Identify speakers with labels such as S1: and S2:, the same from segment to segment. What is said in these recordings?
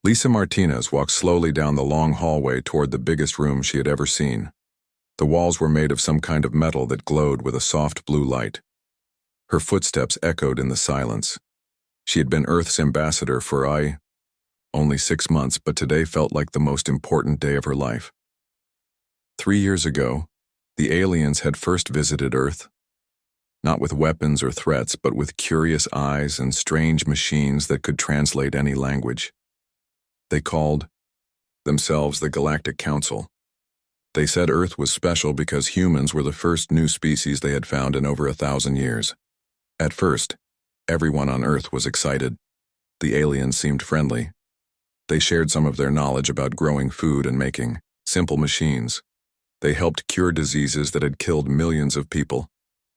S1: Lisa Martinez walked slowly down the long hallway toward the biggest room she had ever seen. The walls were made of some kind of metal that glowed with a soft blue light. Her footsteps echoed in the silence. She had been Earth's ambassador for only 6 months, but today felt like the most important day of her life. 3 years ago, the aliens had first visited Earth. Not with weapons or threats, but with curious eyes and strange machines that could translate any language. They called themselves the Galactic Council. They said Earth was special because humans were the first new species they had found in over 1,000 years. At first, everyone on Earth was excited. The aliens seemed friendly. They shared some of their knowledge about growing food and making simple machines. They helped cure diseases that had killed millions of people.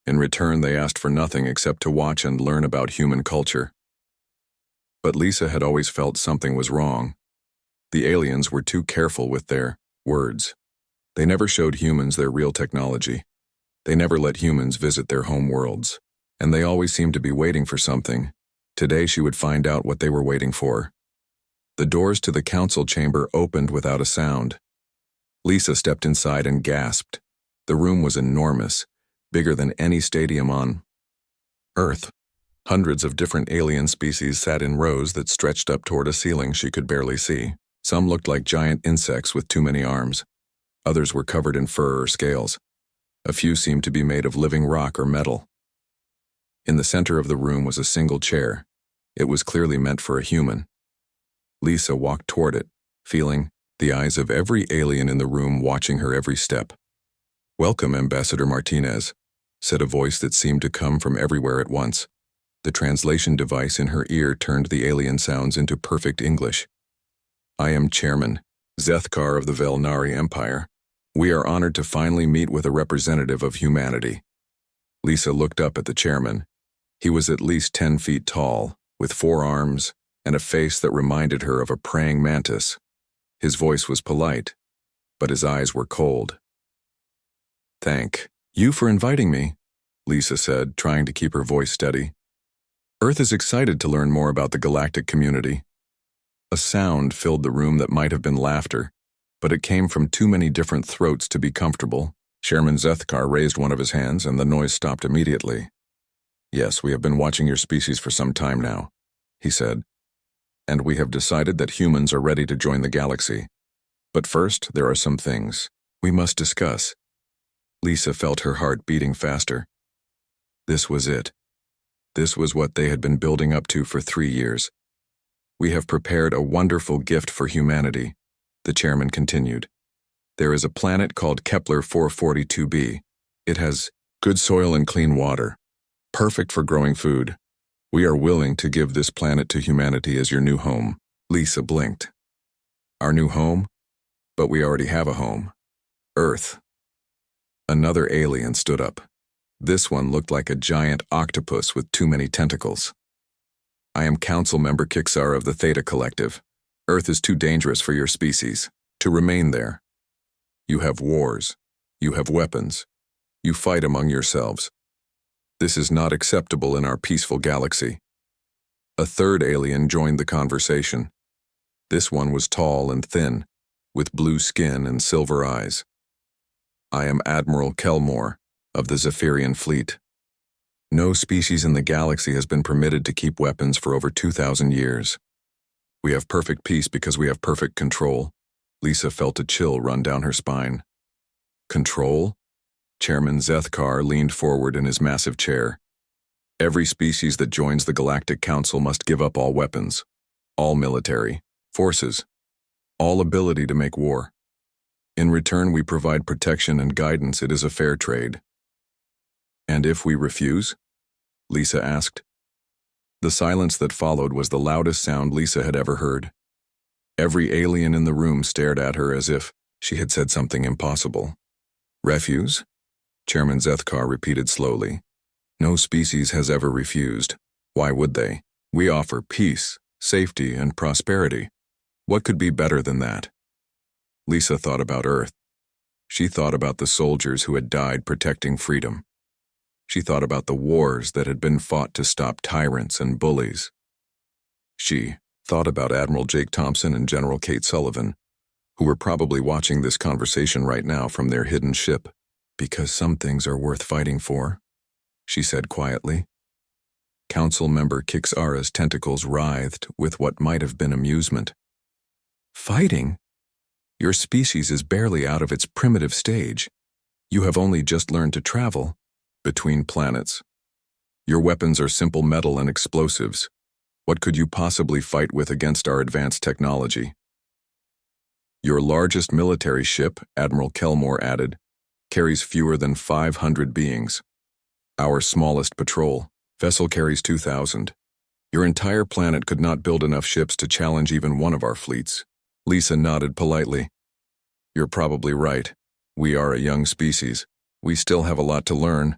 S1: In return, they asked for nothing except to watch and learn about human culture. But Lisa had always felt something was wrong. The aliens were too careful with their words. They never showed humans their real technology. They never let humans visit their home worlds. And they always seemed to be waiting for something. Today she would find out what they were waiting for. The doors to the council chamber opened without a sound. Lisa stepped inside and gasped. The room was enormous, bigger than any stadium on Earth. Hundreds of different alien species sat in rows that stretched up toward a ceiling she could barely see. Some looked like giant insects with too many arms. Others were covered in fur or scales. A few seemed to be made of living rock or metal. In the center of the room was a single chair. It was clearly meant for a human. Lisa walked toward it, feeling the eyes of every alien in the room watching her every step. "Welcome, Ambassador Martinez," said a voice that seemed to come from everywhere at once. The translation device in her ear turned the alien sounds into perfect English. "I am Chairman Zethkar of the Velnari Empire. We are honored to finally meet with a representative of humanity." Lisa looked up at the chairman. He was at least 10 feet tall, with 4 arms and a face that reminded her of a praying mantis. His voice was polite, but his eyes were cold. "Thank you for inviting me," Lisa said, trying to keep her voice steady. "Earth is excited to learn more about the galactic community." A sound filled the room that might have been laughter, but it came from too many different throats to be comfortable. Chairman Zethkar raised one of his hands and the noise stopped immediately. "Yes, we have been watching your species for some time now," he said. "And we have decided that humans are ready to join the galaxy. But first, there are some things we must discuss." Lisa felt her heart beating faster. This was it. This was what they had been building up to for 3 years. "We have prepared a wonderful gift for humanity," the chairman continued. "There is a planet called Kepler 442b. It has good soil and clean water, perfect for growing food. We are willing to give this planet to humanity as your new home." Lisa blinked. "Our new home? But we already have a home. Earth." Another alien stood up. This one looked like a giant octopus with too many tentacles. "I am Council Member Kixar of the Theta Collective. Earth is too dangerous for your species to remain there. You have wars. You have weapons. You fight among yourselves. This is not acceptable in our peaceful galaxy." A third alien joined the conversation. This one was tall and thin, with blue skin and silver eyes. "I am Admiral Kelmore of the Zephyrian Fleet. No species in the galaxy has been permitted to keep weapons for over 2,000 years. We have perfect peace because we have perfect control." Lisa felt a chill run down her spine. "Control?" Chairman Zethkar leaned forward in his massive chair. "Every species that joins the Galactic Council must give up all weapons, all military forces, all ability to make war. In return, we provide protection and guidance. It is a fair trade." "And if we refuse?" Lisa asked. The silence that followed was the loudest sound Lisa had ever heard. Every alien in the room stared at her as if she had said something impossible. "Refuse?" Chairman Zethkar repeated slowly. "No species has ever refused. Why would they? We offer peace, safety, and prosperity. What could be better than that?" Lisa thought about Earth. She thought about the soldiers who had died protecting freedom. She thought about the wars that had been fought to stop tyrants and bullies. She thought about Admiral Jake Thompson and General Kate Sullivan, who were probably watching this conversation right now from their hidden ship. Because some things are worth fighting for, she said quietly. Council member Kixara's tentacles writhed with what might have been amusement. Fighting? Your species is barely out of its primitive stage. You have only just learned to travel between planets. Your weapons are simple metal and explosives. What could you possibly fight with against our advanced technology? Your largest military ship, Admiral Kelmore added, carries fewer than 500 beings. Our smallest patrol vessel carries 2,000. Your entire planet could not build enough ships to challenge even one of our fleets. Lisa nodded politely. You're probably right. We are a young species. We still have a lot to learn.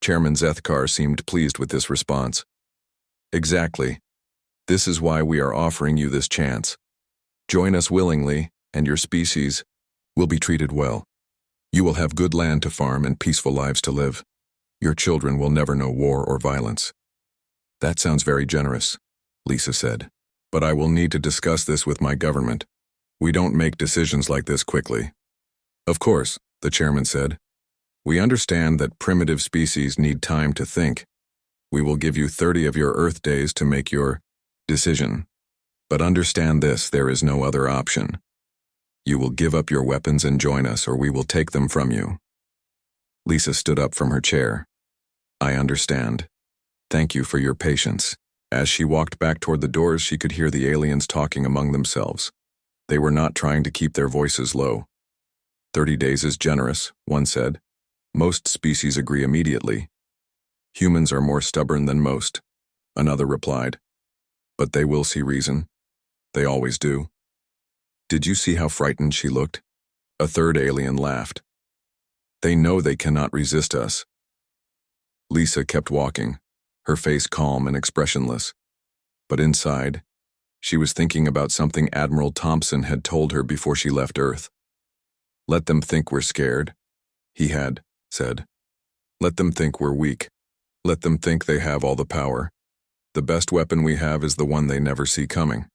S1: Chairman Zethkar seemed pleased with this response. Exactly. This is why we are offering you this chance. Join us willingly, and your species will be treated well. You will have good land to farm and peaceful lives to live. Your children will never know war or violence. That sounds very generous, Lisa said. But I will need to discuss this with my government. We don't make decisions like this quickly. Of course, the chairman said. We understand that primitive species need time to think. We will give you 30 of your Earth days to make your decision. But understand this, there is no other option. You will give up your weapons and join us, or we will take them from you. Lisa stood up from her chair. I understand. Thank you for your patience. As she walked back toward the doors, she could hear the aliens talking among themselves. They were not trying to keep their voices low. 30 days is generous, one said. Most species agree immediately. Humans are more stubborn than most, another replied. But they will see reason. They always do. Did you see how frightened she looked? A third alien laughed. They know they cannot resist us. Lisa kept walking, her face calm and expressionless. But inside, she was thinking about something Admiral Thompson had told her before she left Earth. Let them think we're scared, he had said. Let them think we're weak. Let them think they have all the power. The best weapon we have is the one they never see coming.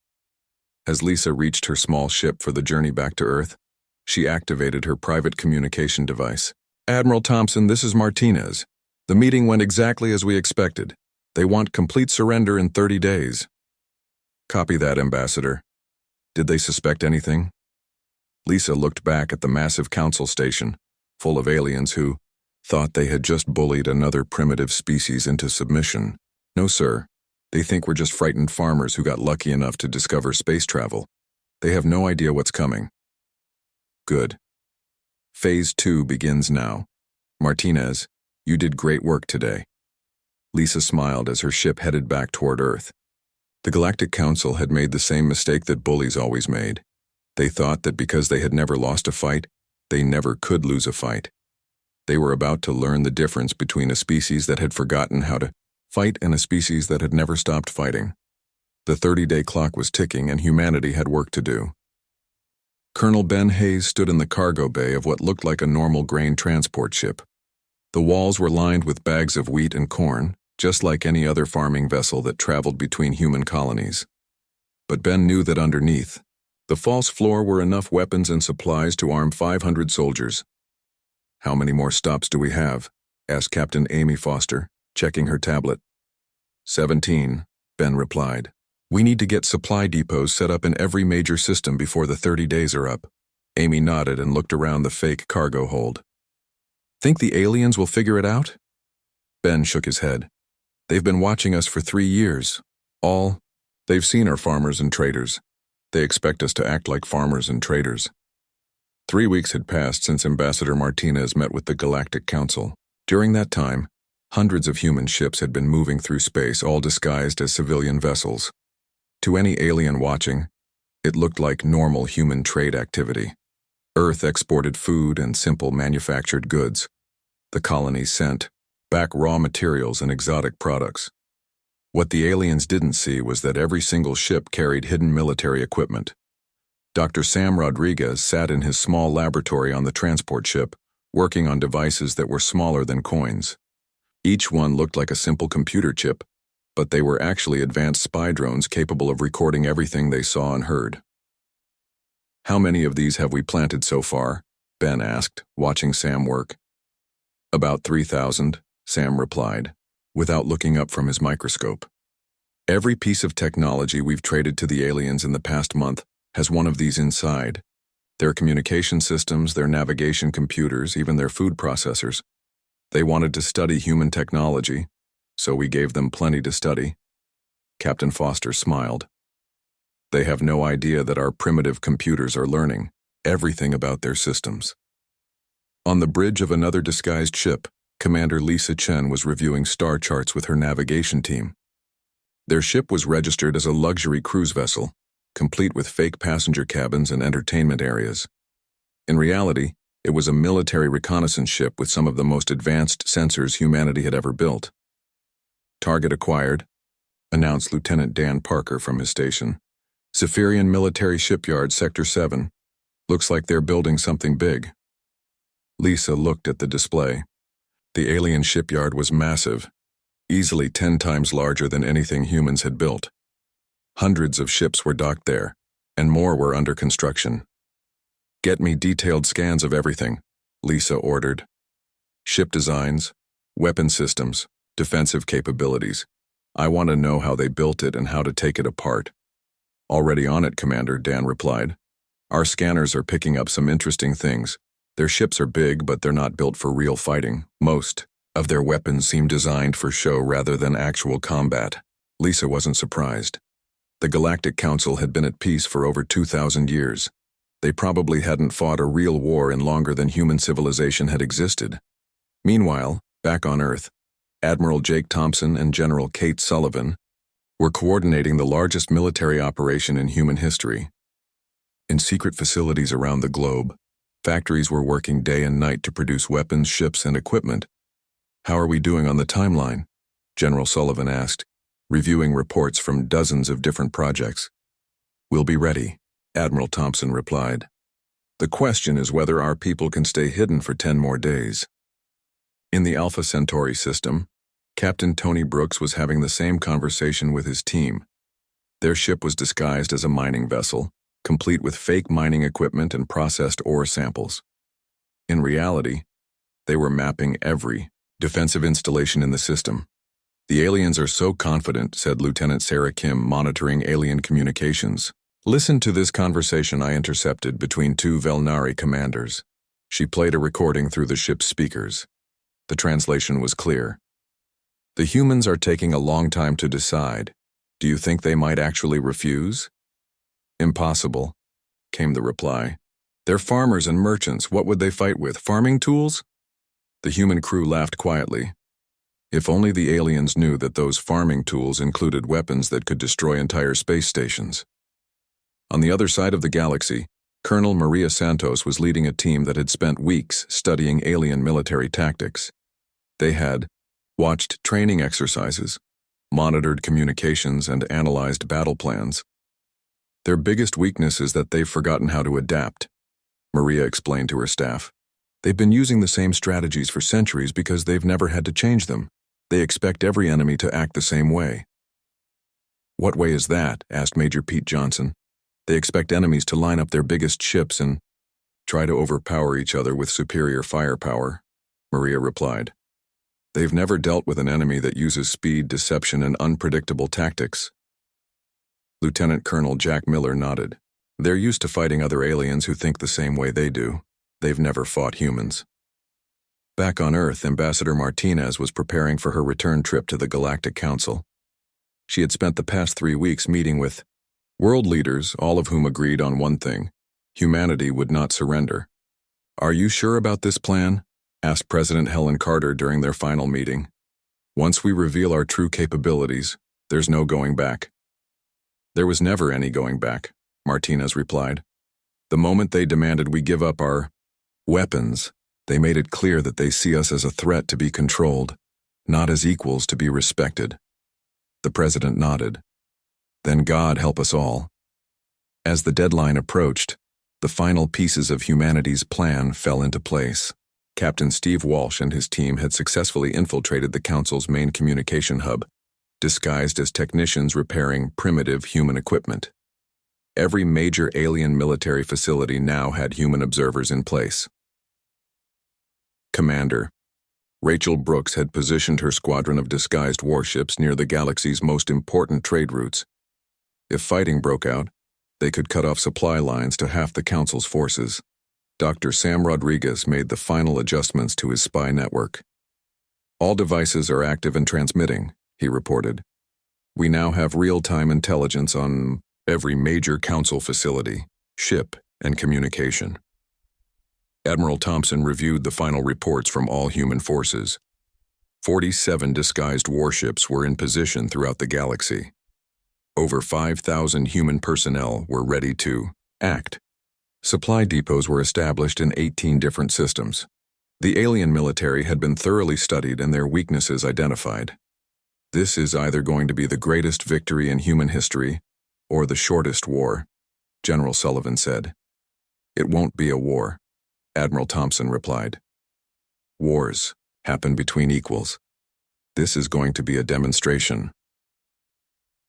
S1: As Lisa reached her small ship for the journey back to Earth, she activated her private communication device. Admiral Thompson, this is Martinez. The meeting went exactly as we expected. They want complete surrender in 30 days. Copy that, Ambassador. Did they suspect anything? Lisa looked back at the massive council station, full of aliens who thought they had just bullied another primitive species into submission. No, sir. They think we're just frightened farmers who got lucky enough to discover space travel. They have no idea what's coming. Good. Phase 2 begins now. Martinez, you did great work today. Lisa smiled as her ship headed back toward Earth. The Galactic Council had made the same mistake that bullies always made. They thought that because they had never lost a fight, they never could lose a fight. They were about to learn the difference between a species that had forgotten how to fight and a species that had never stopped fighting. The 30-day clock was ticking and humanity had work to do. Colonel Ben Hayes stood in the cargo bay of what looked like a normal grain transport ship. The walls were lined with bags of wheat and corn, just like any other farming vessel that traveled between human colonies. But Ben knew that underneath, the false floor were enough weapons and supplies to arm 500 soldiers. How many more stops do we have? Asked Captain Amy Foster, checking her tablet. 17, Ben replied. We need to get supply depots set up in every major system before the 30 days are up. Amy nodded and looked around the fake cargo hold. Think the aliens will figure it out? Ben shook his head. They've been watching us for 3 years. They've seen our farmers and traders. They expect us to act like farmers and traders. 3 weeks had passed since Ambassador Martinez met with the Galactic Council. During that time, hundreds of human ships had been moving through space, all disguised as civilian vessels. To any alien watching, it looked like normal human trade activity. Earth exported food and simple manufactured goods. The colonies sent back raw materials and exotic products. What the aliens didn't see was that every single ship carried hidden military equipment. Dr. Sam Rodriguez sat in his small laboratory on the transport ship, working on devices that were smaller than coins. Each one looked like a simple computer chip, but they were actually advanced spy drones capable of recording everything they saw and heard. "How many of these have we planted so far?" Ben asked, watching Sam work. "About 3,000, Sam replied, without looking up from his microscope. "Every piece of technology we've traded to the aliens in the past month has one of these inside. Their communication systems, their navigation computers, even their food processors. They wanted to study human technology, so we gave them plenty to study." Captain Foster smiled. "They have no idea that our primitive computers are learning everything about their systems." On the bridge of another disguised ship, Commander Lisa Chen was reviewing star charts with her navigation team. Their ship was registered as a luxury cruise vessel, complete with fake passenger cabins and entertainment areas. In reality, it was a military reconnaissance ship with some of the most advanced sensors humanity had ever built. "Target acquired," announced Lieutenant Dan Parker from his station. "Zephyrian Military Shipyard, Sector 7. Looks like they're building something big." Lisa looked at the display. The alien shipyard was massive, easily 10 times larger than anything humans had built. Hundreds of ships were docked there, and more were under construction. "Get me detailed scans of everything," Lisa ordered. "Ship designs, weapon systems, defensive capabilities. I want to know how they built it and how to take it apart." "Already on it, Commander," Dan replied. "Our scanners are picking up some interesting things. Their ships are big, but they're not built for real fighting. Most of their weapons seem designed for show rather than actual combat." Lisa wasn't surprised. The Galactic Council had been at peace for over 2,000 years. They probably hadn't fought a real war in longer than human civilization had existed. Meanwhile, back on Earth, Admiral Jake Thompson and General Kate Sullivan were coordinating the largest military operation in human history. In secret facilities around the globe, factories were working day and night to produce weapons, ships, and equipment. "How are we doing on the timeline?" General Sullivan asked, reviewing reports from dozens of different projects. "We'll be ready," Admiral Thompson replied. "The question is whether our people can stay hidden for 10 more days." In the Alpha Centauri system, Captain Tony Brooks was having the same conversation with his team. Their ship was disguised as a mining vessel, complete with fake mining equipment and processed ore samples. In reality, they were mapping every defensive installation in the system. "The aliens are so confident," said Lieutenant Sarah Kim, monitoring alien communications. "Listen to this conversation I intercepted between 2 Velnari commanders." She played a recording through the ship's speakers. The translation was clear. "The humans are taking a long time to decide. Do you think they might actually refuse?" "Impossible," came the reply. "They're farmers and merchants. What would they fight with? Farming tools?" The human crew laughed quietly. If only the aliens knew that those farming tools included weapons that could destroy entire space stations. On the other side of the galaxy, Colonel Maria Santos was leading a team that had spent weeks studying alien military tactics. They had watched training exercises, monitored communications, and analyzed battle plans. Their biggest weakness is that they've forgotten how to adapt, Maria explained to her staff. They've been using the same strategies for centuries because they've never had to change them. They expect every enemy to act the same way. "What way is that?" asked Major Pete Johnson. "They expect enemies to line up their biggest ships and try to overpower each other with superior firepower," Maria replied. "They've never dealt with an enemy that uses speed, deception, and unpredictable tactics." Lieutenant Colonel Jack Miller nodded. "They're used to fighting other aliens who think the same way they do. They've never fought humans." Back on Earth, Ambassador Martinez was preparing for her return trip to the Galactic Council. She had spent the past 3 weeks meeting with world leaders, all of whom agreed on one thing: humanity would not surrender. "Are you sure about this plan?" asked President Helen Carter during their final meeting. "Once we reveal our true capabilities, there's no going back." "There was never any going back," Martinez replied. "The moment they demanded we give up our weapons, they made it clear that they see us as a threat to be controlled, not as equals to be respected." The president nodded. "Then God help us all." As the deadline approached, the final pieces of humanity's plan fell into place. Captain Steve Walsh and his team had successfully infiltrated the Council's main communication hub. disguised as technicians repairing primitive human equipment. Every major alien military facility now had human observers in place. Commander Rachel Brooks had positioned her squadron of disguised warships near the galaxy's most important trade routes. If fighting broke out, they could cut off supply lines to half the Council's forces. Dr. Sam Rodriguez made the final adjustments to his spy network. All devices are active and transmitting, he reported. We now have real-time intelligence on every major Council facility, ship, and communication. Admiral Thompson reviewed the final reports from all human forces. 47 disguised warships were in position throughout the galaxy. Over 5,000 human personnel were ready to act. Supply depots were established in 18 different systems. The alien military had been thoroughly studied and their weaknesses identified. This is either going to be the greatest victory in human history or the shortest war, General Sullivan said. It won't be a war, Admiral Thompson replied. Wars happen between equals. This is going to be a demonstration.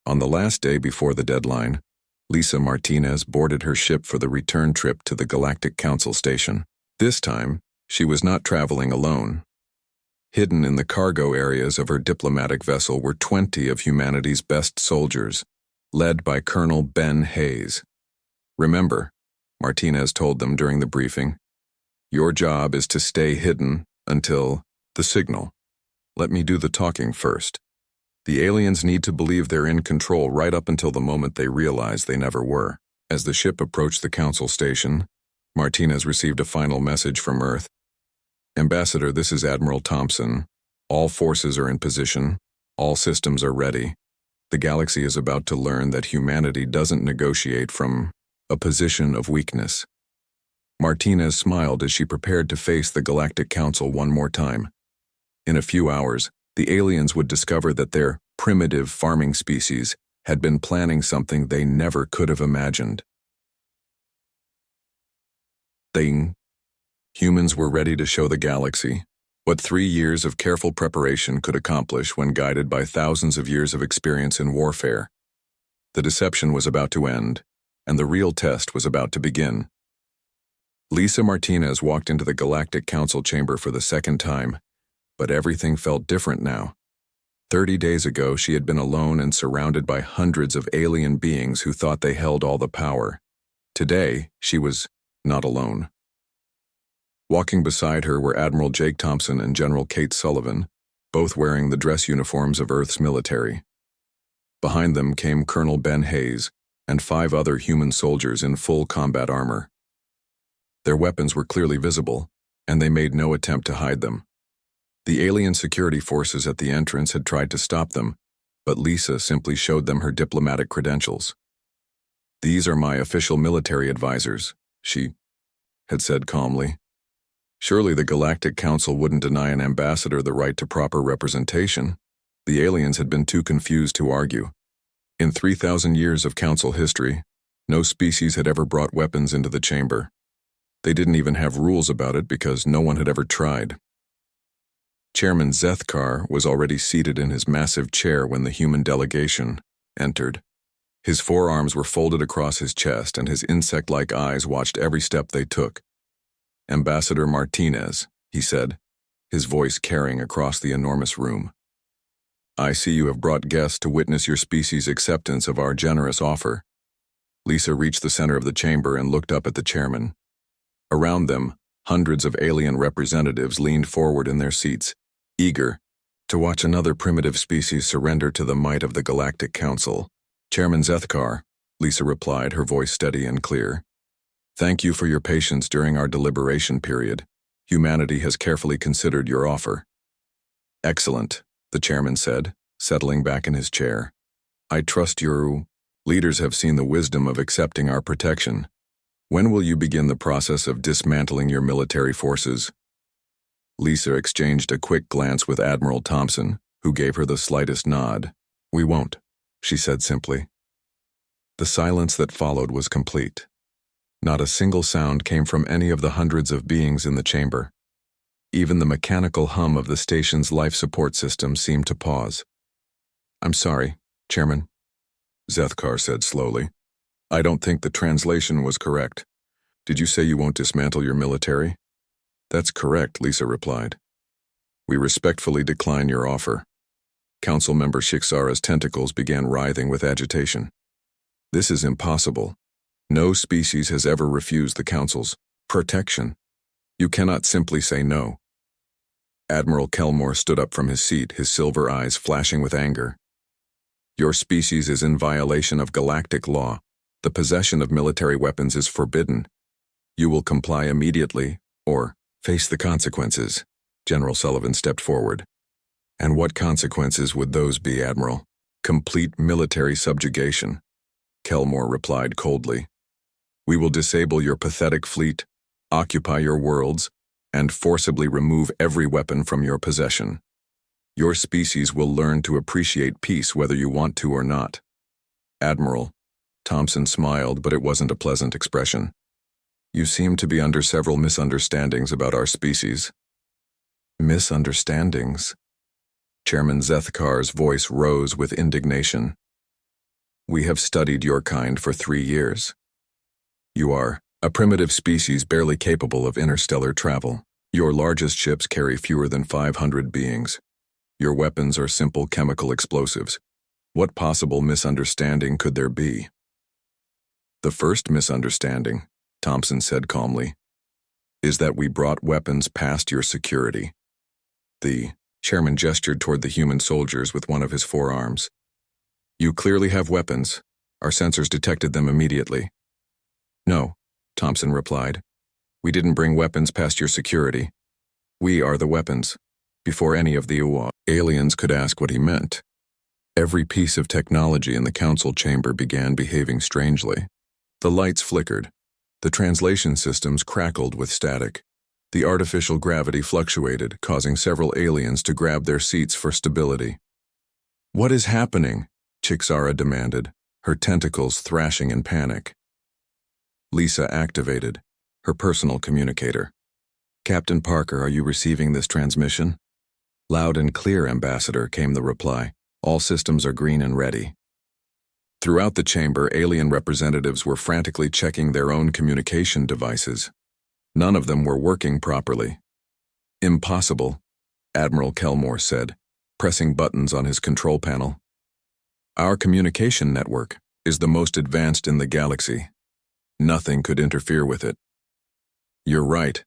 S1: On the last day before the deadline, Lisa Martinez boarded her ship for the return trip to the Galactic Council station. This time, she was not traveling alone. Hidden in the cargo areas of her diplomatic vessel were 20 of humanity's best soldiers, led by Colonel Ben Hayes. Remember, Martinez told them during the briefing, your job is to stay hidden until the signal. Let me do the talking first. The aliens need to believe they're in control right up until the moment they realize they never were. As the ship approached the Council station, Martinez received a final message from Earth. Ambassador, this is Admiral Thompson. All forces are in position. All systems are ready. The galaxy is about to learn that humanity doesn't negotiate from a position of weakness. Martinez smiled as she prepared to face the Galactic Council one more time. In a few hours, the aliens would discover that their primitive farming species had been planning something they never could have imagined. Humans were ready to show the galaxy what 3 years of careful preparation could accomplish when guided by thousands of years of experience in warfare. The deception was about to end, and the real test was about to begin. Lisa Martinez walked into the Galactic Council chamber for the second time, but everything felt different now. 30 days ago, she had been alone and surrounded by hundreds of alien beings who thought they held all the power. Today, she was not alone. Walking beside her were Admiral Jake Thompson and General Kate Sullivan, both wearing the dress uniforms of Earth's military. Behind them came Colonel Ben Hayes and 5 other human soldiers in full combat armor. Their weapons were clearly visible, and they made no attempt to hide them. The alien security forces at the entrance had tried to stop them, but Lisa simply showed them her diplomatic credentials. These are my official military advisors, she had said calmly. Surely the Galactic Council wouldn't deny an ambassador the right to proper representation. The aliens had been too confused to argue. In 3,000 years of Council history, no species had ever brought weapons into the chamber. They didn't even have rules about it because no one had ever tried. Chairman Zethkar was already seated in his massive chair when the human delegation entered. His forearms were folded across his chest and his insect-like eyes watched every step they took. Ambassador Martinez, he said, his voice carrying across the enormous room. I see you have brought guests to witness your species' acceptance of our generous offer. Lisa reached the center of the chamber and looked up at the chairman. Around them, hundreds of alien representatives leaned forward in their seats, eager to watch another primitive species surrender to the might of the Galactic Council. Chairman Zethkar, Lisa replied, her voice steady and clear. Thank you for your patience during our deliberation period. Humanity has carefully considered your offer. Excellent, the chairman said, settling back in his chair. I trust your leaders have seen the wisdom of accepting our protection. When will you begin the process of dismantling your military forces? Lisa exchanged a quick glance with Admiral Thompson, who gave her the slightest nod. We won't, she said simply. The silence that followed was complete. Not a single sound came from any of the hundreds of beings in the chamber. Even the mechanical hum of the station's life support system seemed to pause. I'm sorry, Chairman, Zethkar said slowly. I don't think the translation was correct. Did you say you won't dismantle your military? That's correct, Lisa replied. We respectfully decline your offer. Council member Shiksara's tentacles began writhing with agitation. This is impossible. No species has ever refused the Council's protection. You cannot simply say no. Admiral Kelmore stood up from his seat, his silver eyes flashing with anger. Your species is in violation of galactic law. The possession of military weapons is forbidden. You will comply immediately, or face the consequences. General Sullivan stepped forward. And what consequences would those be, Admiral? Complete military subjugation. Kelmore replied coldly. We will disable your pathetic fleet, occupy your worlds, and forcibly remove every weapon from your possession. Your species will learn to appreciate peace whether you want to or not. Admiral, Thompson smiled, but it wasn't a pleasant expression. You seem to be under several misunderstandings about our species. Misunderstandings? Chairman Zethkar's voice rose with indignation. We have studied your kind for 3 years. You are a primitive species barely capable of interstellar travel. Your largest ships carry fewer than 500 beings. Your weapons are simple chemical explosives. What possible misunderstanding could there be? The first misunderstanding, Thompson said calmly, is that we brought weapons past your security. The chairman gestured toward the human soldiers with one of his forearms. You clearly have weapons. Our sensors detected them immediately. No, Thompson replied. We didn't bring weapons past your security. We are the weapons. Before any of the aliens could ask what he meant, every piece of technology in the council chamber began behaving strangely. The lights flickered. The translation systems crackled with static. The artificial gravity fluctuated, causing several aliens to grab their seats for stability. What is happening? Shiksara demanded, her tentacles thrashing in panic. Lisa activated, her personal communicator. Captain Parker, are you receiving this transmission? Loud and clear, Ambassador, came the reply. All systems are green and ready. Throughout the chamber, alien representatives were frantically checking their own communication devices. None of them were working properly. Impossible, Admiral Kelmore said, pressing buttons on his control panel. Our communication network is the most advanced in the galaxy. Nothing could interfere with it. You're right,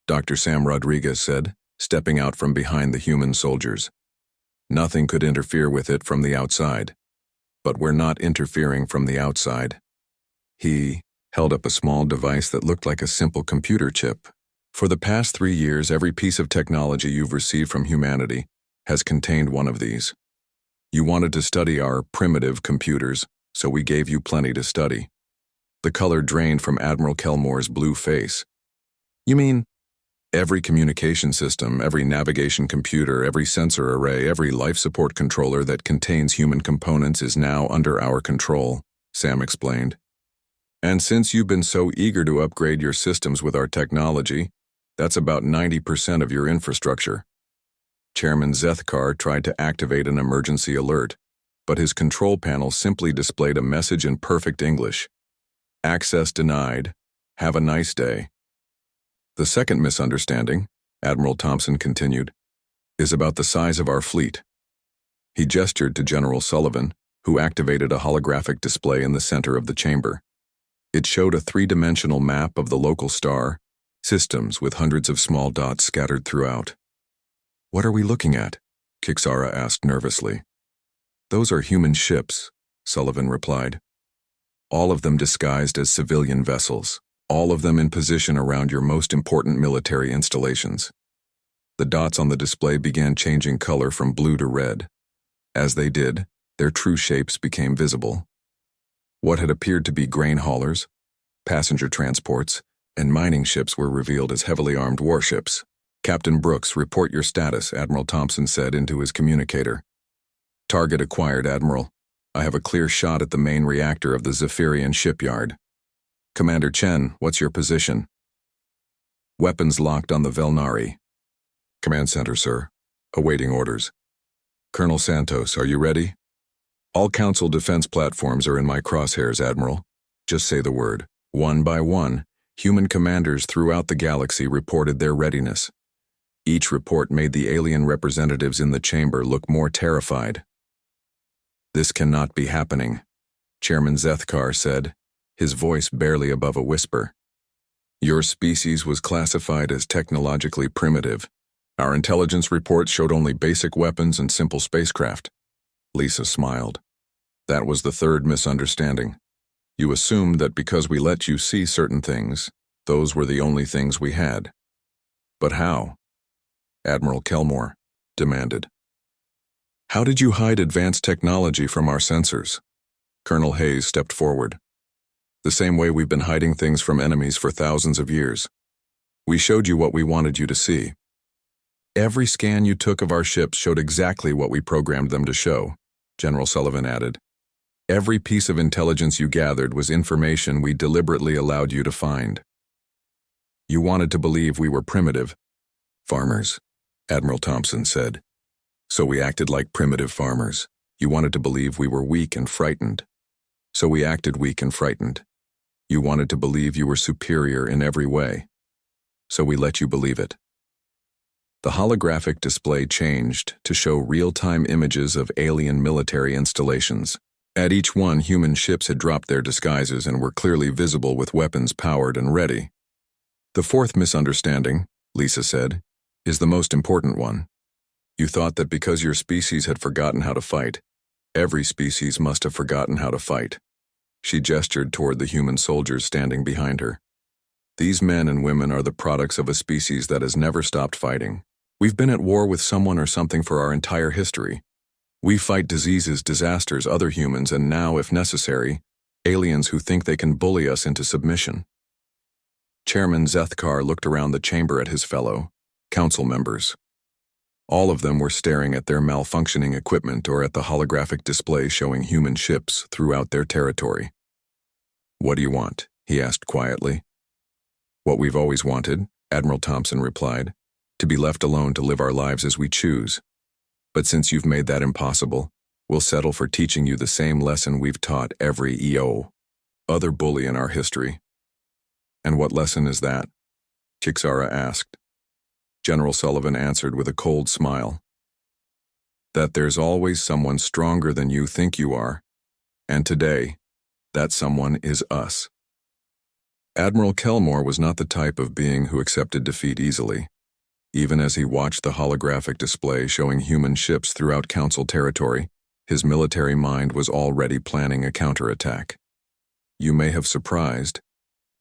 S1: Dr. Sam Rodriguez said, stepping out from behind the human soldiers. Nothing could interfere with it from the outside. But we're not interfering from the outside. He held up a small device that looked like a simple computer chip. For the past 3 years, every piece of technology you've received from humanity has contained one of these. You wanted to study our primitive computers, so we gave you plenty to study. The color drained from Admiral Kelmore's blue face. You mean every communication system, every navigation computer, every sensor array, every life support controller that contains human components is now under our control, Sam explained. And since you've been so eager to upgrade your systems with our technology, that's about 90% of your infrastructure. Chairman Zethkar tried to activate an emergency alert, but his control panel simply displayed a message in perfect English. Access denied. Have a nice day. The second misunderstanding, Admiral Thompson continued, is about the size of our fleet. He gestured to General Sullivan, who activated a holographic display in the center of the chamber. It showed a 3-dimensional map of the local star systems with hundreds of small dots scattered throughout. What are we looking at? Shiksara asked nervously. Those are human ships, Sullivan replied. All of them disguised as civilian vessels, all of them in position around your most important military installations. The dots on the display began changing color from blue to red. As they did, their true shapes became visible. What had appeared to be grain haulers, passenger transports, and mining ships were revealed as heavily armed warships. Captain Brooks, report your status, Admiral Thompson said into his communicator. Target acquired, Admiral. I have a clear shot at the main reactor of the Zephyrian shipyard. Commander Chen, what's your position? Weapons locked on the Velnari. Command Center, sir. Awaiting orders. Colonel Santos, are you ready? All Council defense platforms are in my crosshairs, Admiral. Just say the word. One by one, human commanders throughout the galaxy reported their readiness. Each report made the alien representatives in the chamber look more terrified. This cannot be happening, Chairman Zethkar said, his voice barely above a whisper. Your species was classified as technologically primitive. Our intelligence reports showed only basic weapons and simple spacecraft. Lisa smiled. That was the third misunderstanding. You assumed that because we let you see certain things, those were the only things we had. But how? Admiral Kelmore demanded. How did you hide advanced technology from our sensors? Colonel Hayes stepped forward. The same way we've been hiding things from enemies for thousands of years. We showed you what we wanted you to see. Every scan you took of our ships showed exactly what we programmed them to show, General Sullivan added. Every piece of intelligence you gathered was information we deliberately allowed you to find. You wanted to believe we were primitive. Farmers, Admiral Thompson said. So we acted like primitive farmers. You wanted to believe we were weak and frightened. So we acted weak and frightened. You wanted to believe you were superior in every way. So we let you believe it. The holographic display changed to show real-time images of alien military installations. At each one, human ships had dropped their disguises and were clearly visible with weapons powered and ready. The fourth misunderstanding, Lisa said, is the most important one. You thought that because your species had forgotten how to fight, every species must have forgotten how to fight. She gestured toward the human soldiers standing behind her. These men and women are the products of a species that has never stopped fighting. We've been at war with someone or something for our entire history. We fight diseases, disasters, other humans, and now, if necessary, aliens who think they can bully us into submission. Chairman Zethkar looked around the chamber at his fellow council members. All of them were staring at their malfunctioning equipment or at the holographic display showing human ships throughout their territory. What do you want? He asked quietly. What we've always wanted, Admiral Thompson replied, to be left alone to live our lives as we choose. But since you've made that impossible, we'll settle for teaching you the same lesson we've taught every other bully in our history. And what lesson is that? Kixara asked. General Sullivan answered with a cold smile. That there's always someone stronger than you think you are, and today, that someone is us. Admiral Kelmore was not the type of being who accepted defeat easily. Even as he watched the holographic display showing human ships throughout Council territory, his military mind was already planning a counterattack. You may have surprised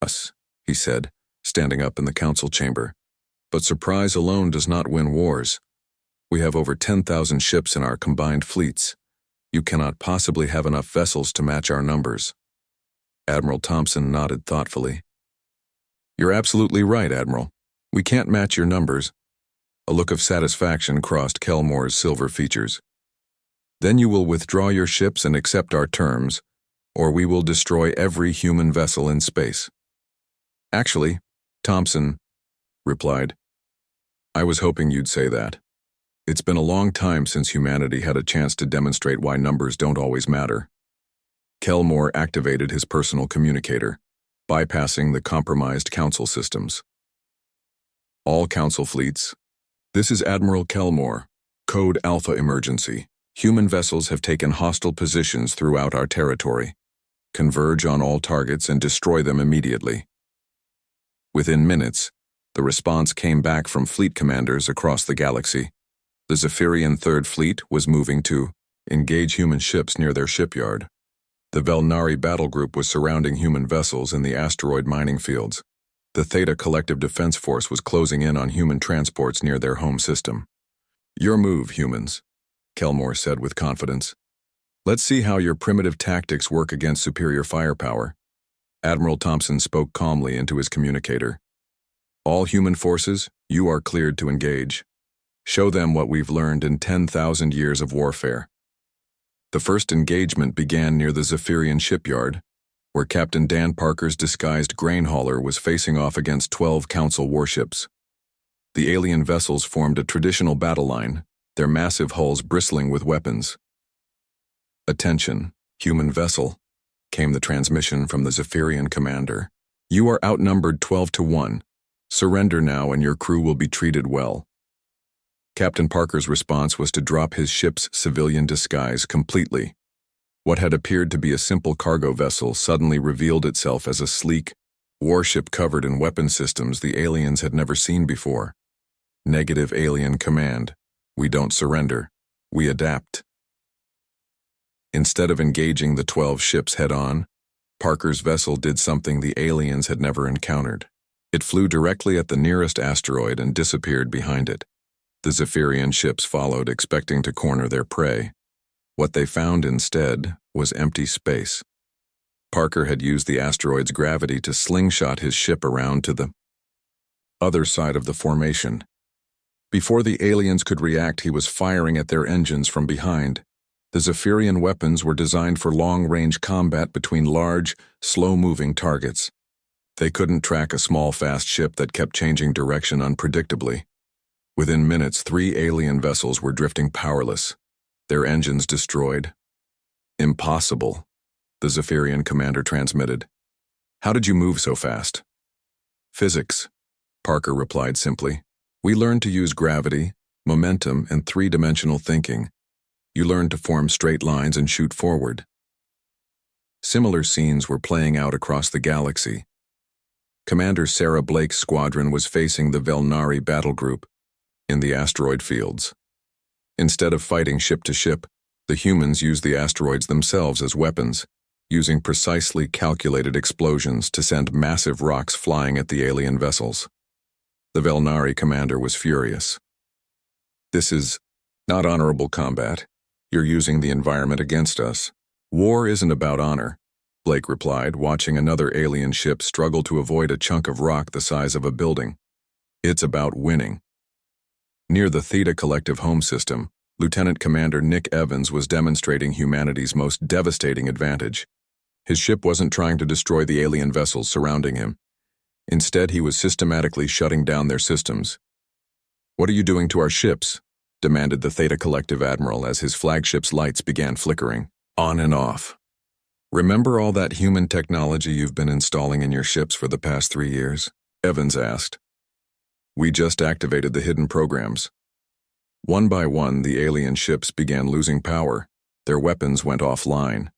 S1: us, he said, standing up in the Council chamber. But surprise alone does not win wars. We have over 10,000 ships in our combined fleets. You cannot possibly have enough vessels to match our numbers. Admiral Thompson nodded thoughtfully. You're absolutely right, Admiral. We can't match your numbers. A look of satisfaction crossed Kelmore's silver features. Then you will withdraw your ships and accept our terms, or we will destroy every human vessel in space. Actually, Thompson replied, I was hoping you'd say that. It's been a long time since humanity had a chance to demonstrate why numbers don't always matter. Kelmore activated his personal communicator, bypassing the compromised council systems. All council fleets. This is Admiral Kelmore. Code Alpha Emergency. Human vessels have taken hostile positions throughout our territory. Converge on all targets and destroy them immediately. Within minutes, the response came back from fleet commanders across the galaxy. The Zephyrian Third Fleet was moving to engage human ships near their shipyard. The Velnari battle group was surrounding human vessels in the asteroid mining fields. The Theta Collective Defense Force was closing in on human transports near their home system. Your move, humans, Kelmore said with confidence. Let's see how your primitive tactics work against superior firepower. Admiral Thompson spoke calmly into his communicator. All human forces, you are cleared to engage. Show them what we've learned in 10,000 years of warfare. The first engagement began near the Zephyrian shipyard, where Captain Dan Parker's disguised grain hauler was facing off against 12 Council warships. The alien vessels formed a traditional battle line, their massive hulls bristling with weapons. "Attention, human vessel," came the transmission from the Zephyrian commander. "You are outnumbered 12 to 1. Surrender now and your crew will be treated well." Captain Parker's response was to drop his ship's civilian disguise completely. What had appeared to be a simple cargo vessel suddenly revealed itself as a sleek warship covered in weapon systems the aliens had never seen before. Negative alien command. We don't surrender. We adapt. Instead of engaging the 12 ships head-on, Parker's vessel did something the aliens had never encountered. It flew directly at the nearest asteroid and disappeared behind it. The Zephyrian ships followed, expecting to corner their prey. What they found instead was empty space. Parker had used the asteroid's gravity to slingshot his ship around to the other side of the formation. Before the aliens could react, he was firing at their engines from behind. The Zephyrian weapons were designed for long-range combat between large, slow-moving targets. They couldn't track a small, fast ship that kept changing direction unpredictably. Within minutes, 3 alien vessels were drifting powerless, their engines destroyed. "Impossible," the Zephyrian commander transmitted. "How did you move so fast?" "Physics," Parker replied simply. "We learned to use gravity, momentum, and 3-dimensional thinking. You learned to form straight lines and shoot forward." Similar scenes were playing out across the galaxy. Commander Sarah Blake's squadron was facing the Velnari battle group in the asteroid fields. Instead of fighting ship to ship, the humans used the asteroids themselves as weapons, using precisely calculated explosions to send massive rocks flying at the alien vessels. The Velnari commander was furious. "This is not honorable combat. You're using the environment against us." "War isn't about honor," Blake replied, watching another alien ship struggle to avoid a chunk of rock the size of a building. "It's about winning." Near the Theta Collective home system, Lieutenant Commander Nick Evans was demonstrating humanity's most devastating advantage. His ship wasn't trying to destroy the alien vessels surrounding him. Instead, he was systematically shutting down their systems. "What are you doing to our ships?" demanded the Theta Collective admiral as his flagship's lights began flickering, on and off. "Remember all that human technology you've been installing in your ships for the past 3 years?" Evans asked. "We just activated the hidden programs." One by one, the alien ships began losing power. Their weapons went offline.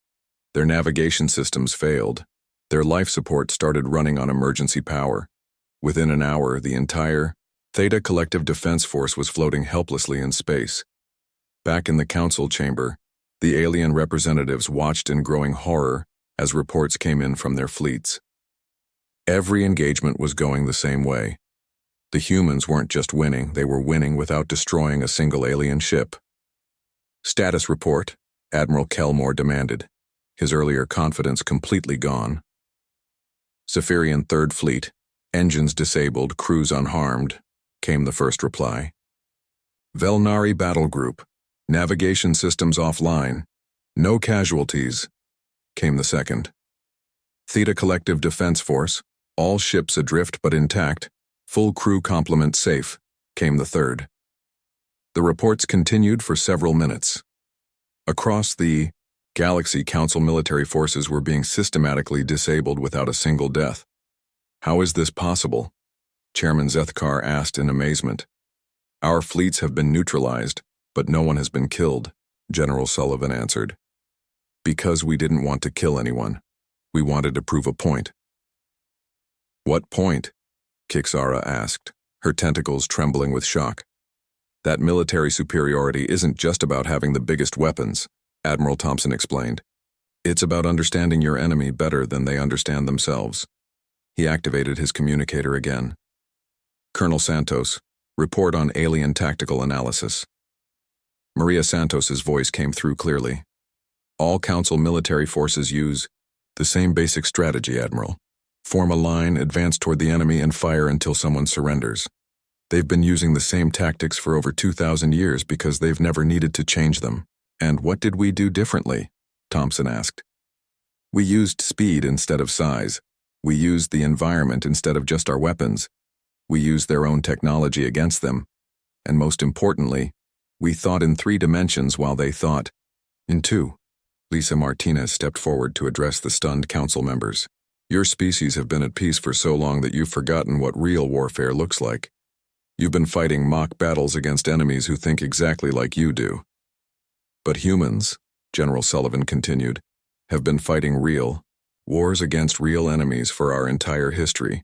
S1: Their navigation systems failed. Their life support started running on emergency power. Within an hour, the entire Theta Collective Defense Force was floating helplessly in space. Back in the council chamber, the alien representatives watched in growing horror as reports came in from their fleets. Every engagement was going the same way. The humans weren't just winning, they were winning without destroying a single alien ship. "Status report," Admiral Kelmore demanded, his earlier confidence completely gone. "Zephyrian Third Fleet, engines disabled, crews unharmed," came the first reply. "Velnari Battle Group, navigation systems offline, no casualties," came the second. "Theta Collective Defense Force, all ships adrift but intact, full crew complement safe," came the third. The reports continued for several minutes. Across the Galaxy, Council military forces were being systematically disabled without a single death. "How is this possible?" Chairman Zethkar asked in amazement. "Our fleets have been neutralized, but no one has been killed," General Sullivan answered. "Because we didn't want to kill anyone. We wanted to prove a point." "What point?" Kixara asked, her tentacles trembling with shock. "That military superiority isn't just about having the biggest weapons," Admiral Thompson explained. "It's about understanding your enemy better than they understand themselves." He activated his communicator again. "Colonel Santos, report on alien tactical analysis." Maria Santos's voice came through clearly. "All Council military forces use the same basic strategy, Admiral. Form a line, advance toward the enemy, and fire until someone surrenders. They've been using the same tactics for over 2,000 years because they've never needed to change them." "And what did we do differently?" Thompson asked. "We used speed instead of size. We used the environment instead of just our weapons. We used their own technology against them. And most importantly, we thought in 3 dimensions while they thought in 2. Lisa Martinez stepped forward to address the stunned council members. Your species have been at peace for so long that you've forgotten what real warfare looks like. You've been fighting mock battles against enemies who think exactly like you do. But humans, General Sullivan continued, have been fighting real wars against real enemies for our entire history.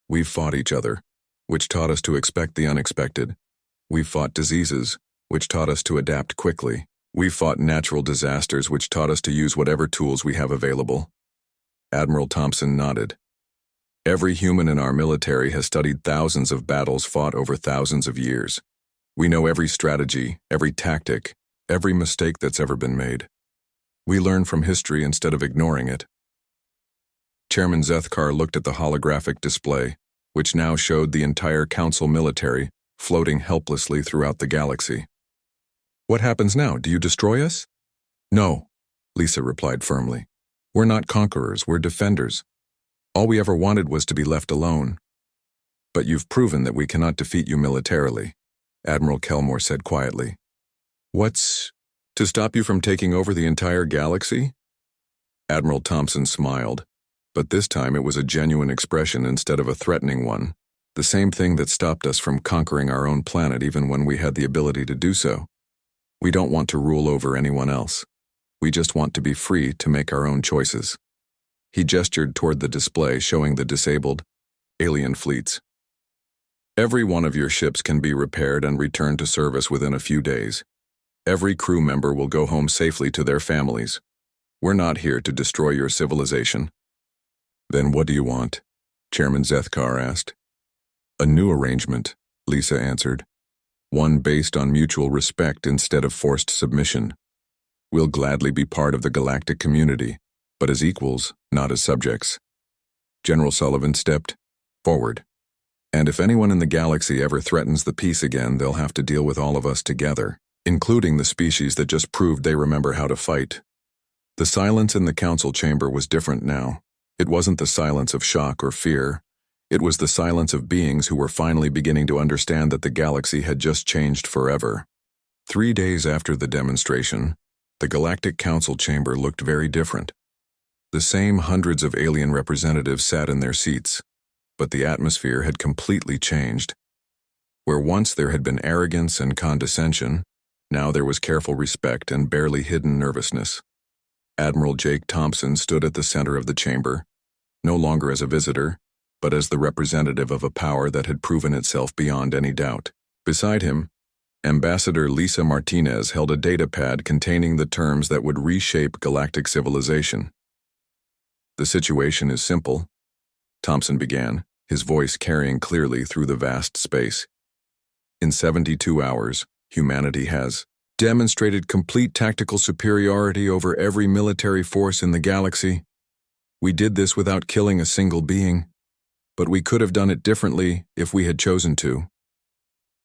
S1: We've fought each other, which taught us to expect the unexpected. We've fought diseases, which taught us to adapt quickly. We've fought natural disasters, which taught us to use whatever tools we have available. Admiral Thompson nodded. Every human in our military has studied thousands of battles fought over thousands of years. We know every strategy, every tactic, every mistake that's ever been made. We learn from history instead of ignoring it. Chairman Zethkar looked at the holographic display, which now showed the entire council military floating helplessly throughout the galaxy. What happens now? Do you destroy us? No, Lisa replied firmly. We're not conquerors, we're defenders. All we ever wanted was to be left alone. But you've proven that we cannot defeat you militarily, Admiral Kelmore said quietly. What's to stop you from taking over the entire galaxy? Admiral Thompson smiled, but this time it was a genuine expression instead of a threatening one. The same thing that stopped us from conquering our own planet even when we had the ability to do so. We don't want to rule over anyone else. We just want to be free to make our own choices. He gestured toward the display showing the disabled alien fleets. Every one of your ships can be repaired and returned to service within a few days. Every crew member will go home safely to their families. We're not here to destroy your civilization. Then what do you want? Chairman Zethkar asked. A new arrangement, Lisa answered. One based on mutual respect instead of forced submission. We'll gladly be part of the galactic community, but as equals, not as subjects. General Sullivan stepped forward. And if anyone in the galaxy ever threatens the peace again, they'll have to deal with all of us together, including the species that just proved they remember how to fight. The silence in the council chamber was different now. It wasn't the silence of shock or fear. It was the silence of beings who were finally beginning to understand that the galaxy had just changed forever. 3 days after the demonstration, the Galactic Council chamber looked very different. The same hundreds of alien representatives sat in their seats, but the atmosphere had completely changed. Where once there had been arrogance and condescension, now there was careful respect and barely hidden nervousness. Admiral Jake Thompson stood at the center of the chamber, no longer as a visitor, but as the representative of a power that had proven itself beyond any doubt. Beside him, Ambassador Lisa Martinez held a datapad containing the terms that would reshape galactic civilization. The situation is simple, Thompson began, his voice carrying clearly through the vast space. In 72 hours, humanity has demonstrated complete tactical superiority over every military force in the galaxy. We did this without killing a single being, but we could have done it differently if we had chosen to.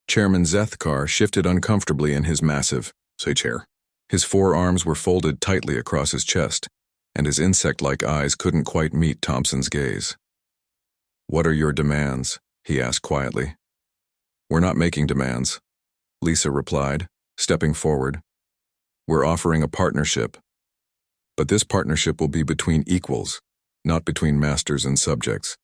S1: Chairman Zethkar shifted uncomfortably in his massive chair. His forearms were folded tightly across his chest, and his insect-like eyes couldn't quite meet Thompson's gaze. What are your demands? He asked quietly. We're not making demands, Lisa replied, stepping forward. We're offering a partnership. But this partnership will be between equals, not between masters and subjects.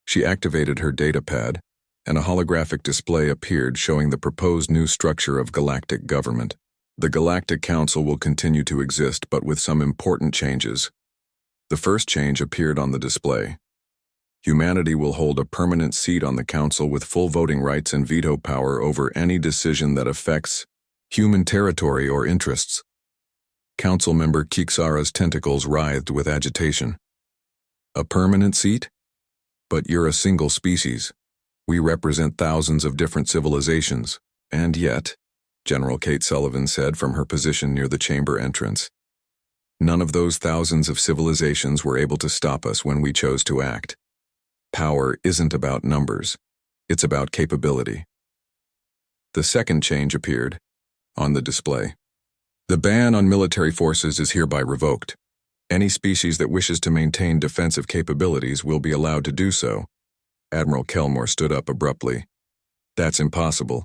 S1: She activated her datapad, and a holographic display appeared showing the proposed new structure of galactic government. The Galactic Council will continue to exist, but with some important changes. The first change appeared on the display. Humanity will hold a permanent seat on the Council with full voting rights and veto power over any decision that affects human territory or interests. Council member Kixara's tentacles writhed with agitation. A permanent seat? But you're a single species. We represent thousands of different civilizations, and yet, General Kate Sullivan said from her position near the chamber entrance, none of those thousands of civilizations were able to stop us when we chose to act. Power isn't about numbers, it's about capability. The second change appeared on the display. The ban on military forces is hereby revoked. Any species that wishes to maintain defensive capabilities will be allowed to do so. Admiral Kelmore stood up abruptly. That's impossible.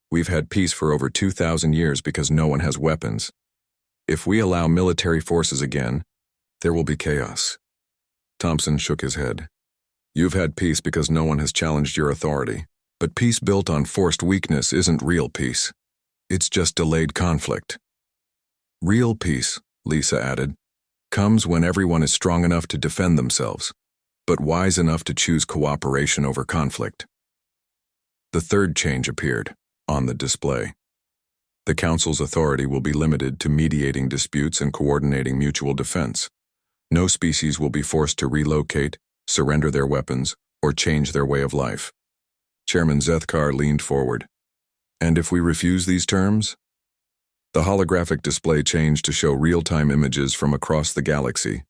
S1: We've had peace for over 2,000 years because no one has weapons. If we allow military forces again, there will be chaos. Thompson shook his head. You've had peace because no one has challenged your authority. But peace built on forced weakness isn't real peace. It's just delayed conflict. Real peace, Lisa added, comes when everyone is strong enough to defend themselves, but wise enough to choose cooperation over conflict. The third change appeared on the display. The Council's authority will be limited to mediating disputes and coordinating mutual defense. No species will be forced to relocate, surrender their weapons, or change their way of life. Chairman Zethkar leaned forward. And if we refuse these terms? The holographic display changed to show real-time images from across the galaxy.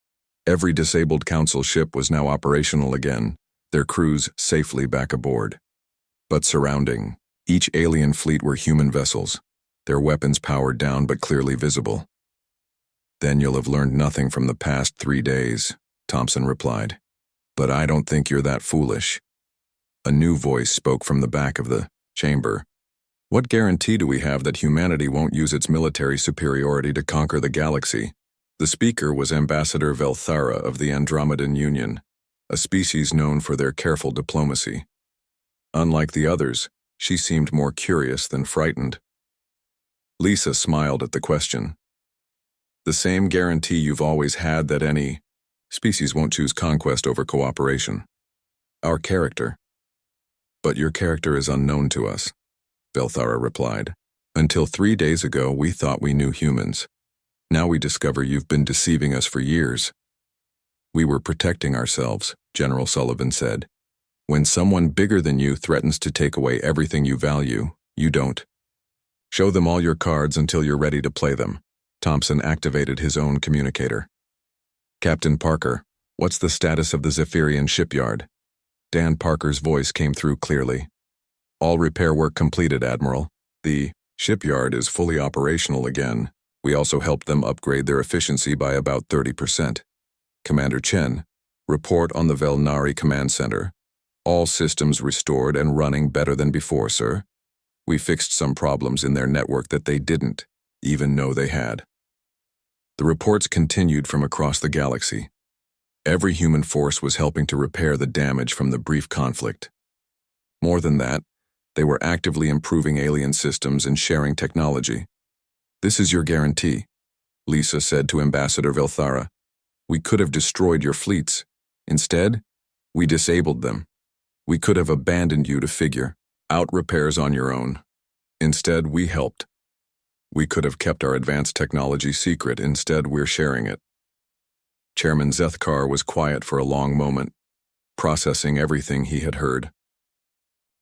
S1: Every disabled Council ship was now operational again, their crews safely back aboard. But surrounding each alien fleet were human vessels, their weapons powered down but clearly visible. Then you'll have learned nothing from the past 3 days, Thompson replied. But I don't think you're that foolish. A new voice spoke from the back of the chamber. What guarantee do we have that humanity won't use its military superiority to conquer the galaxy? The speaker was Ambassador Velthara of the Andromedan Union, a species known for their careful diplomacy. Unlike the others, she seemed more curious than frightened. Lisa smiled at the question. The same guarantee you've always had that any species won't choose conquest over cooperation. Our character. But your character is unknown to us, Velthara replied. Until 3 days ago, we thought we knew humans. Now we discover you've been deceiving us for years. We were protecting ourselves, General Sullivan said. When someone bigger than you threatens to take away everything you value, you don't. Show them all your cards until you're ready to play them. Thompson activated his own communicator. Captain Parker, what's the status of the Zephyrian shipyard? Dan Parker's voice came through clearly. All repair work completed, Admiral. The shipyard is fully operational again. We also helped them upgrade their efficiency by about 30%. Commander Chen, report on the Velnari Command Center. All systems restored and running better than before, sir. We fixed some problems in their network that they didn't even know they had. The reports continued from across the galaxy. Every human force was helping to repair the damage from the brief conflict. More than that, they were actively improving alien systems and sharing technology. This is your guarantee, Lisa said to Ambassador Velthara. We could have destroyed your fleets. Instead, we disabled them. We could have abandoned you to figure out repairs on your own. Instead, we helped. We could have kept our advanced technology secret. Instead, we're sharing it. Chairman Zethkar was quiet for a long moment, processing everything he had heard.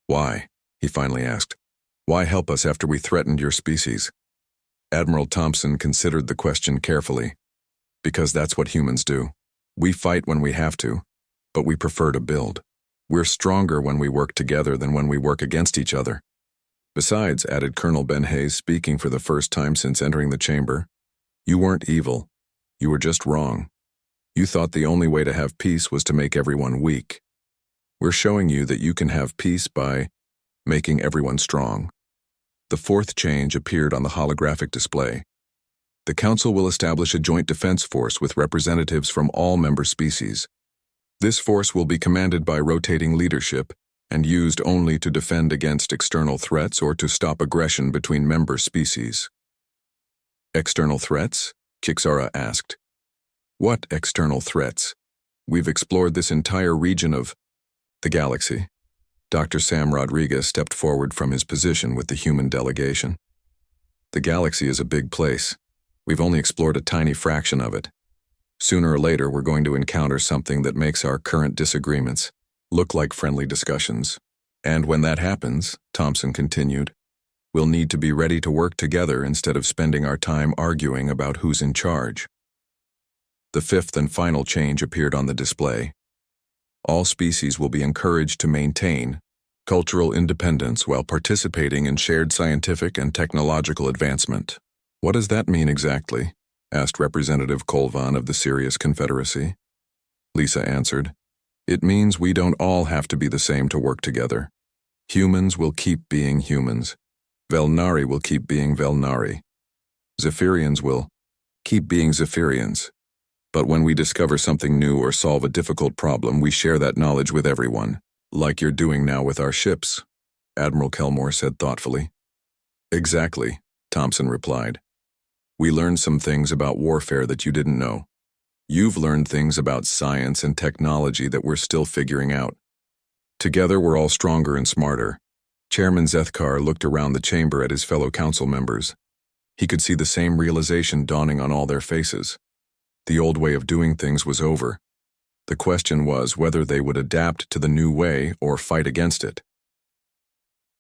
S1: Why? He finally asked. Why help us after we threatened your species? Admiral Thompson considered the question carefully. Because that's what humans do. We fight when we have to, but we prefer to build. We're stronger when we work together than when we work against each other. Besides, added Colonel Ben Hayes, speaking for the first time since entering the chamber, you weren't evil. You were just wrong. You thought the only way to have peace was to make everyone weak. We're showing you that you can have peace by making everyone strong. The fourth change appeared on the holographic display. The Council will establish a joint defense force with representatives from all member species. This force will be commanded by rotating leadership and used only to defend against external threats or to stop aggression between member species. External threats? Kixara asked. What external threats? We've explored this entire region of the galaxy. Dr. Sam Rodriguez stepped forward from his position with the human delegation. The galaxy is a big place. We've only explored a tiny fraction of it. Sooner or later, we're going to encounter something that makes our current disagreements look like friendly discussions. And when that happens, Thompson continued, we'll need to be ready to work together instead of spending our time arguing about who's in charge. The fifth and final change appeared on the display. All species will be encouraged to maintain cultural independence while participating in shared scientific and technological advancement. What does that mean exactly? Asked Representative Colvan of the Sirius Confederacy. Lisa answered, it means we don't all have to be the same to work together. Humans will keep being humans. Velnari will keep being Velnari. Zephyrians will keep being Zephyrians. But when we discover something new or solve a difficult problem, we share that knowledge with everyone, like you're doing now with our ships, Admiral Kelmore said thoughtfully. Exactly, Thompson replied. We learned some things about warfare that you didn't know. You've learned things about science and technology that we're still figuring out. Together we're all stronger and smarter. Chairman Zethkar looked around the chamber at his fellow council members. He could see the same realization dawning on all their faces. The old way of doing things was over. The question was whether they would adapt to the new way or fight against it.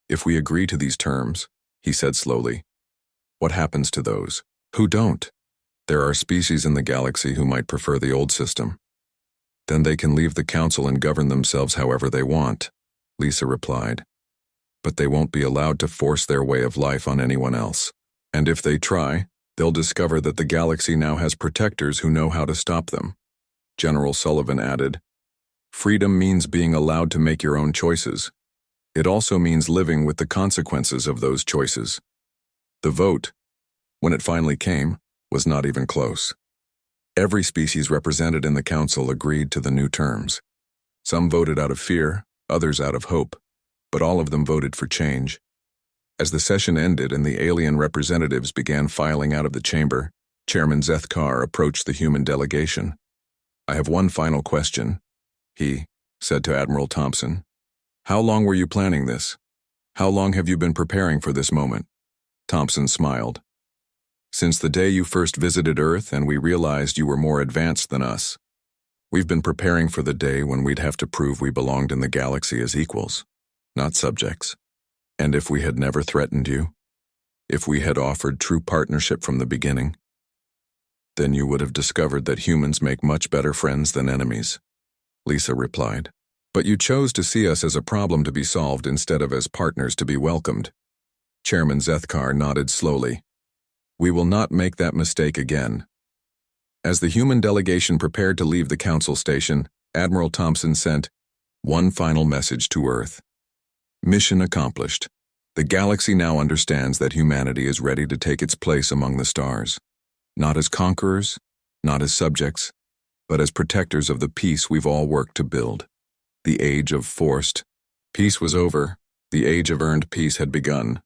S1: If we agree to these terms, he said slowly, what happens to those who don't? There are species in the galaxy who might prefer the old system. Then they can leave the council and govern themselves however they want, Lisa replied. But they won't be allowed to force their way of life on anyone else. And if they try, they'll discover that the galaxy now has protectors who know how to stop them. General Sullivan added, freedom means being allowed to make your own choices. It also means living with the consequences of those choices. The vote, when it finally came, was not even close. Every species represented in the council agreed to the new terms. Some voted out of fear, others out of hope, but all of them voted for change. As the session ended and the alien representatives began filing out of the chamber, Chairman Zethkar approached the human delegation. I have one final question, he said to Admiral Thompson. How long were you planning this? How long have you been preparing for this moment? Thompson smiled. Since the day you first visited Earth and we realized you were more advanced than us. We've been preparing for the day when we'd have to prove we belonged in the galaxy as equals, not subjects. And if we had never threatened you, if we had offered true partnership from the beginning, then you would have discovered that humans make much better friends than enemies, Lisa replied. But you chose to see us as a problem to be solved instead of as partners to be welcomed. Chairman Zethkar nodded slowly. We will not make that mistake again. As the human delegation prepared to leave the council station, Admiral Thompson sent one final message to Earth. Mission accomplished. The galaxy now understands that humanity is ready to take its place among the stars. Not as conquerors, not as subjects, but as protectors of the peace we've all worked to build. The age of forced peace was over. The age of earned peace had begun.